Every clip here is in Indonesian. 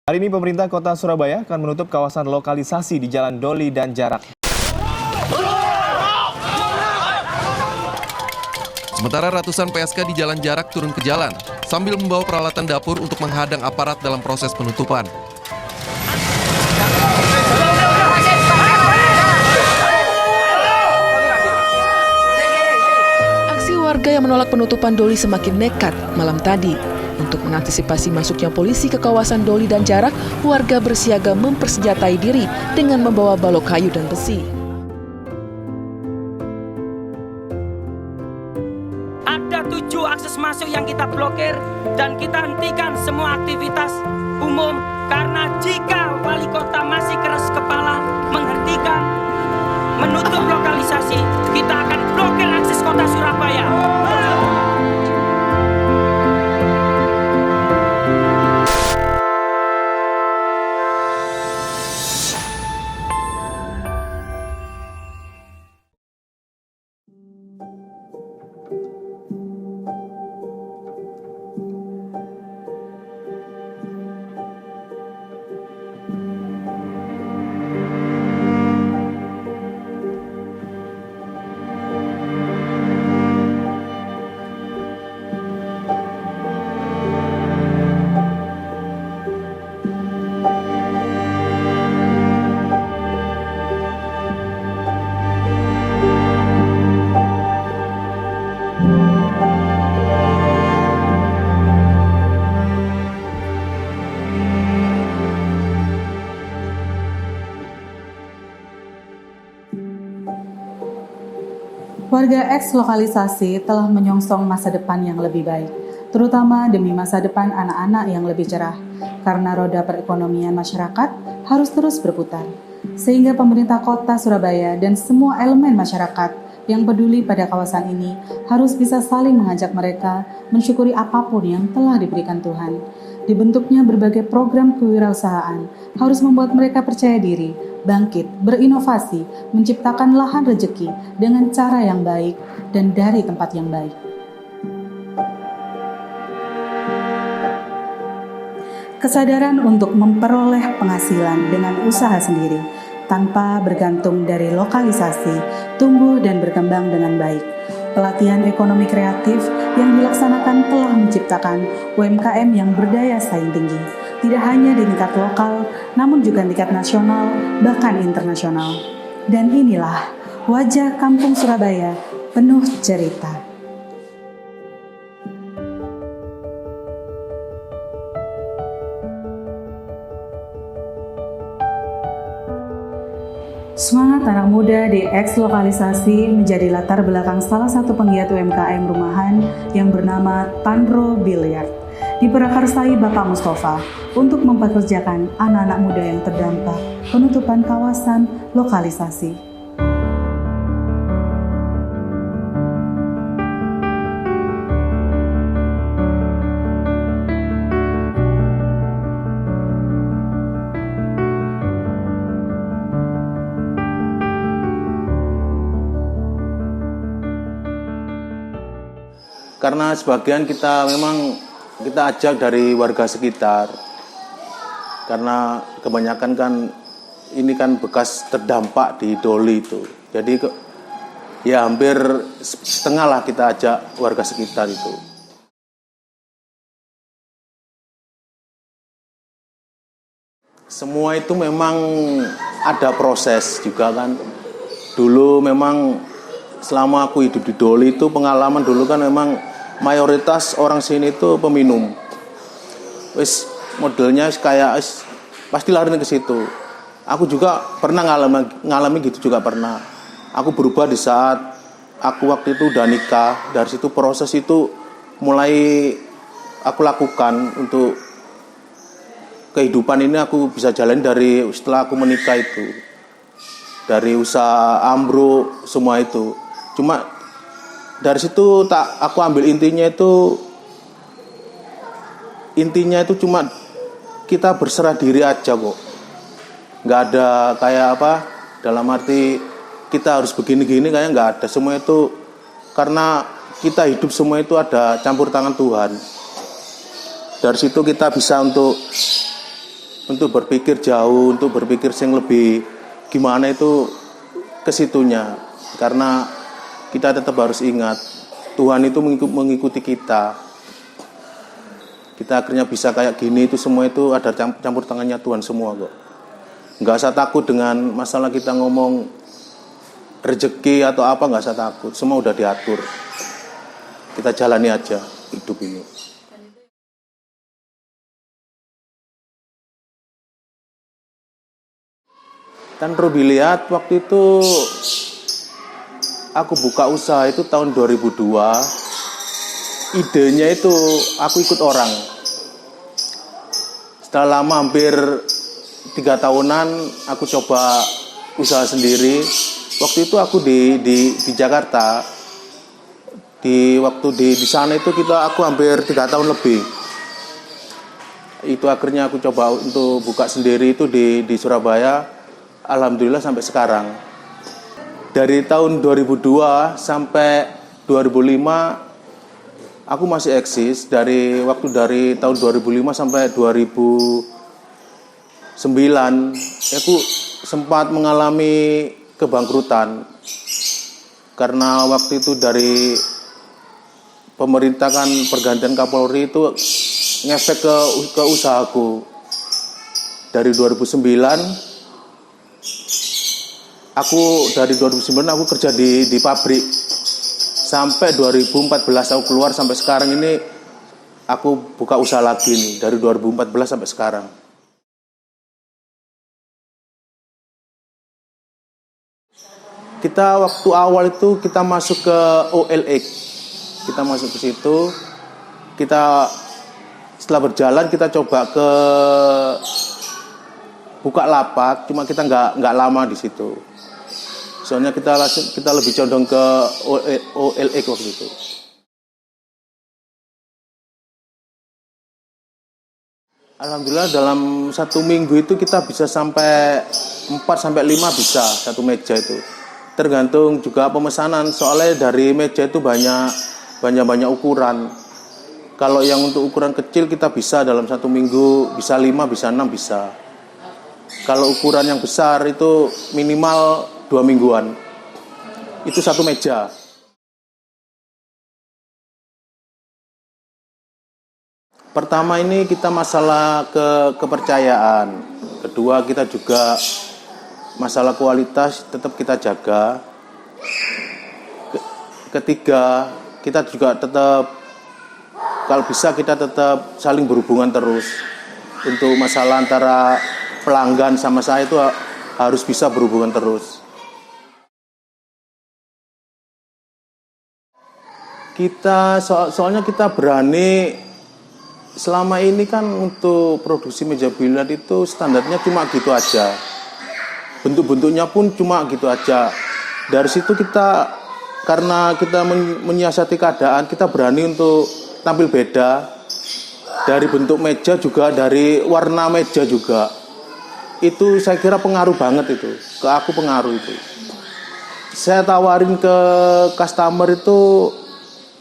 Hari ini pemerintah kota Surabaya akan menutup kawasan lokalisasi di Jalan Doli dan Jarak. Sementara ratusan PSK di Jalan Jarak turun ke jalan sambil membawa peralatan dapur untuk menghadang aparat dalam proses penutupan. Aksi warga yang menolak penutupan Doli semakin nekat malam tadi. Untuk mengantisipasi masuknya polisi ke kawasan Doli dan Jarak, warga bersiaga mempersenjatai diri dengan membawa balok kayu dan besi. Ada 7 akses masuk yang kita blokir dan kita hentikan semua aktivitas umum karena jika wali kota masih keras kepala menghentikan menutup lokalisasi, kita akan blokir akses kota Surabaya. Warga eks lokalisasi telah menyongsong masa depan yang lebih baik, terutama demi masa depan anak-anak yang lebih cerah, karena roda perekonomian masyarakat harus terus berputar. Sehingga pemerintah kota Surabaya dan semua elemen masyarakat yang peduli pada kawasan ini harus bisa saling mengajak mereka mensyukuri apapun yang telah diberikan Tuhan. Dibentuknya berbagai program kewirausahaan harus membuat mereka percaya diri, bangkit, berinovasi, menciptakan lahan rezeki dengan cara yang baik dan dari tempat yang baik. Kesadaran untuk memperoleh penghasilan dengan usaha sendiri, tanpa bergantung dari lokalisasi, tumbuh dan berkembang dengan baik. Pelatihan ekonomi kreatif yang dilaksanakan telah menciptakan UMKM yang berdaya saing tinggi, tidak hanya di tingkat lokal, namun juga tingkat nasional, bahkan internasional. Dan inilah wajah kampung Surabaya penuh cerita. Semangat anak muda di eks lokalisasi menjadi latar belakang salah satu penggiat UMKM rumahan yang bernama Tandro Billiard. Diprakarsai Bapak Mustafa untuk mempekerjakan anak-anak muda yang terdampak penutupan kawasan lokalisasi. Karena sebagian kita ajak dari warga sekitar, karena kebanyakan kan ini kan bekas terdampak di Doli itu, jadi ya hampir setengah lah kita ajak warga sekitar itu. Semua itu memang ada proses juga kan. Dulu memang selama aku hidup di Doli itu pengalaman dulu kan memang mayoritas orang sini itu peminum. Wis modelnya kayak pasti lari ke situ. Aku juga pernah ngalami gitu juga pernah. Aku berubah di saat aku waktu itu udah nikah. Dari situ proses itu mulai aku lakukan untuk kehidupan ini aku bisa jalan dari setelah aku menikah itu. Dari usaha ambruk semua itu. Cuma dari situ aku ambil intinya itu cuma kita berserah diri aja kok. Nggak ada kayak apa dalam arti kita harus begini-gini, kayak nggak ada. Semua itu karena kita hidup semua itu ada campur tangan Tuhan. Dari situ kita bisa untuk untuk berpikir jauh, untuk berpikir yang lebih gimana itu ke situnya. Karena kita tetap harus ingat, Tuhan itu mengikuti kita. Kita akhirnya bisa kayak gini itu semua itu ada campur tangannya Tuhan semua kok. Nggak usah takut dengan masalah kita ngomong rezeki atau apa, nggak usah takut. Semua udah diatur. Kita jalani aja hidup ini. Dan Robi lihat waktu itu aku buka usaha itu tahun 2002. Idenya itu aku ikut orang. Setelah lama hampir 3 tahunan aku coba usaha sendiri. Waktu itu aku di Jakarta. Waktu di sana itu aku hampir 3 tahun lebih. Itu akhirnya aku coba untuk buka sendiri itu di Surabaya. Alhamdulillah sampai sekarang. Dari tahun 2002 sampai 2005 aku masih eksis. Dari tahun 2005 sampai 2009 aku sempat mengalami kebangkrutan. Karena waktu itu dari pemerintah kan pergantian Kapolri itu ngefek ke usahaku. Dari 2009 dari 2009 aku kerja di pabrik sampai 2014 aku keluar sampai sekarang ini aku buka usaha lagi nih dari 2014 sampai sekarang. Kita waktu awal itu kita masuk ke OLX, kita masuk ke situ, kita setelah berjalan kita coba ke buka lapak, cuma kita nggak lama di situ. Soalnya kita lebih condong ke OLX waktu itu. Alhamdulillah dalam 1 minggu itu kita bisa sampai 4-5 bisa satu meja itu. Tergantung juga pemesanan, soalnya dari meja itu banyak ukuran. Kalau yang untuk ukuran kecil kita bisa dalam 1 minggu bisa 5, bisa 6 bisa. Kalau ukuran yang besar itu minimal 2 mingguan. Itu 1 meja. Pertama ini kita masalah kepercayaan. Kedua kita juga masalah kualitas tetap kita jaga. Ketiga kita juga tetap kalau bisa kita tetap saling berhubungan terus. Untuk masalah antara pelanggan sama saya itu harus bisa berhubungan terus. Soalnya kita berani, selama ini kan untuk produksi meja biliar itu standarnya cuma gitu aja. Bentuk-bentuknya pun cuma gitu aja. Dari situ karena kita menyiasati keadaan, kita berani untuk tampil beda. Dari bentuk meja juga, dari warna meja juga. Itu saya kira pengaruh banget itu. Ke aku pengaruh itu. Saya tawarin ke customer itu,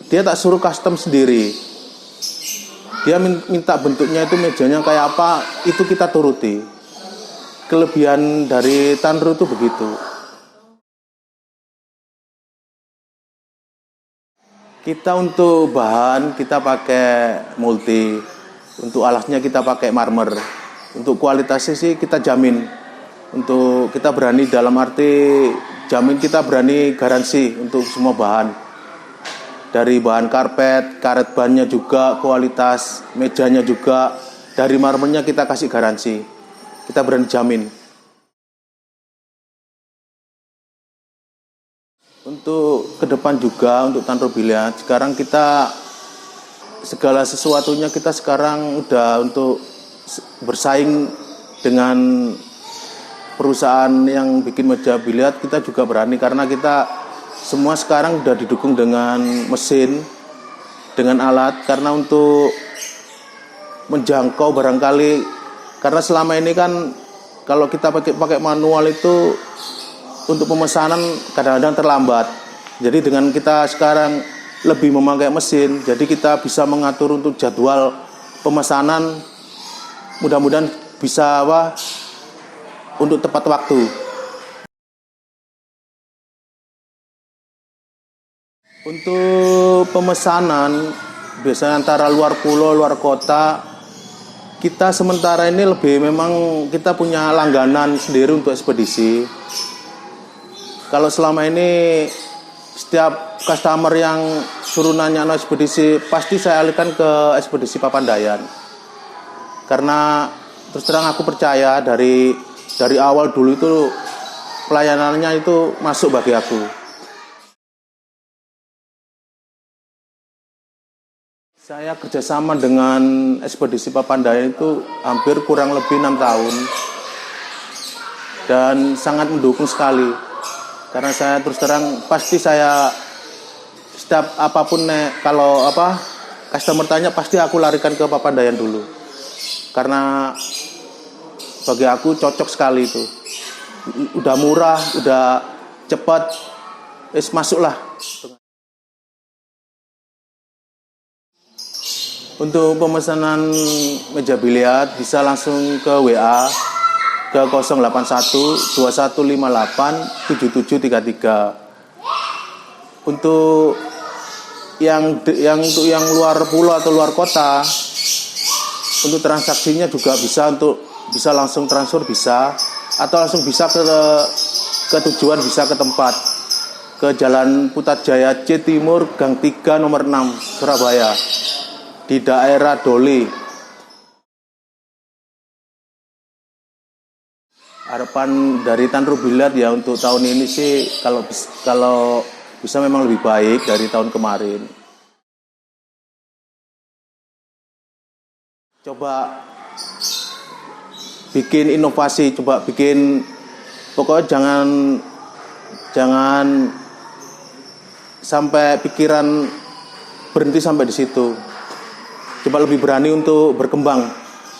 dia tak suruh custom sendiri. Dia minta bentuknya itu mejanya kayak apa, itu kita turuti. Kelebihan dari Tanru itu begitu. Kita untuk bahan kita pakai multi, untuk alasnya kita pakai marmer. Untuk kualitasnya sih kita jamin. Untuk kita berani dalam arti jamin, kita berani garansi untuk semua bahan. Dari bahan karpet, karet bannya juga, kualitas mejanya juga, dari marmernya kita kasih garansi. Kita berani jamin. Untuk ke depan juga, untuk Tanru Biliar, sekarang kita segala sesuatunya kita sekarang udah untuk bersaing dengan perusahaan yang bikin meja biliar, kita juga berani karena kita semua sekarang udah didukung dengan mesin, dengan alat, karena untuk menjangkau barangkali, karena selama ini kan kalau kita pakai manual itu untuk pemesanan kadang-kadang terlambat. Jadi dengan kita sekarang lebih memakai mesin, jadi kita bisa mengatur untuk jadwal pemesanan. Mudah-mudahan bisa untuk tepat waktu. Untuk pemesanan biasanya antara luar pulau, luar kota, kita sementara ini memang kita punya langganan sendiri untuk ekspedisi. Kalau selama ini setiap customer yang suruh nanya ekspedisi, pasti saya alihkan ke ekspedisi Papandayan. Karena terus terang aku percaya dari awal dulu itu pelayanannya itu masuk bagi aku. Saya kerjasama dengan ekspedisi Papandayan itu hampir kurang lebih 6 tahun dan sangat mendukung sekali. Karena saya terus terang pasti saya setiap apapun kalau customer tanya pasti aku larikan ke Papandayan dulu. Karena bagi aku cocok sekali itu. Udah murah, udah cepat, masuklah. Untuk pemesanan meja biliar bisa langsung ke WA ke 081 2158 7733. Untuk yang luar pulau atau luar kota, untuk transaksinya juga bisa langsung transfer bisa, atau langsung bisa ke tujuan, bisa ke tempat, ke Jalan Putrajaya C Timur Gang 3 nomor 6 Surabaya di daerah Doli. Harapan dari Tanru Biliar ya untuk tahun ini sih kalau bisa memang lebih baik dari tahun kemarin. Coba bikin inovasi, pokoknya jangan sampai pikiran berhenti sampai di situ. Coba lebih berani untuk berkembang,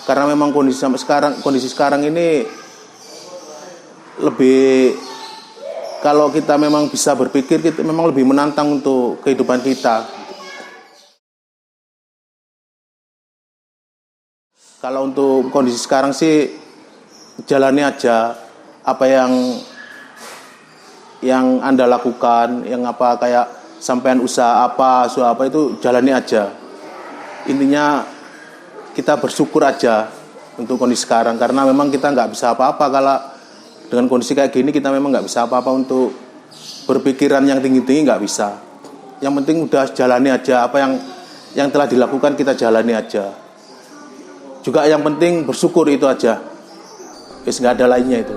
karena memang kondisi sekarang ini lebih, kalau kita memang bisa berpikir, kita memang lebih menantang untuk kehidupan kita. Kalau untuk kondisi sekarang sih jalani aja apa yang Anda lakukan, kayak sampean usaha apa itu jalani aja. Intinya kita bersyukur aja untuk kondisi sekarang, karena memang kita nggak bisa apa-apa. Kalau dengan kondisi kayak gini kita memang nggak bisa apa-apa untuk berpikiran yang tinggi-tinggi, nggak bisa. Yang penting udah jalani aja apa yang telah dilakukan, kita jalani aja. Juga yang penting bersyukur, itu aja. Nggak ada lainnya itu.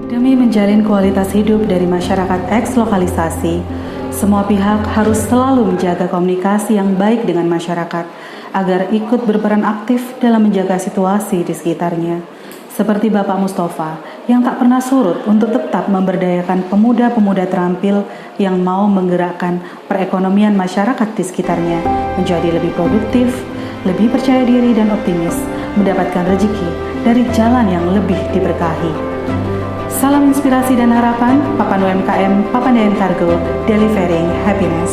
Demi menjalin kualitas hidup dari masyarakat eks-lokalisasi, semua pihak harus selalu menjaga komunikasi yang baik dengan masyarakat agar ikut berperan aktif dalam menjaga situasi di sekitarnya. Seperti Bapak Mustafa yang tak pernah surut untuk tetap memberdayakan pemuda-pemuda terampil yang mau menggerakkan perekonomian masyarakat di sekitarnya menjadi lebih produktif, lebih percaya diri dan optimis, mendapatkan rezeki dari jalan yang lebih diberkahi. Salam inspirasi dan harapan, Papan UMKM, Papandayan Cargo, delivering happiness.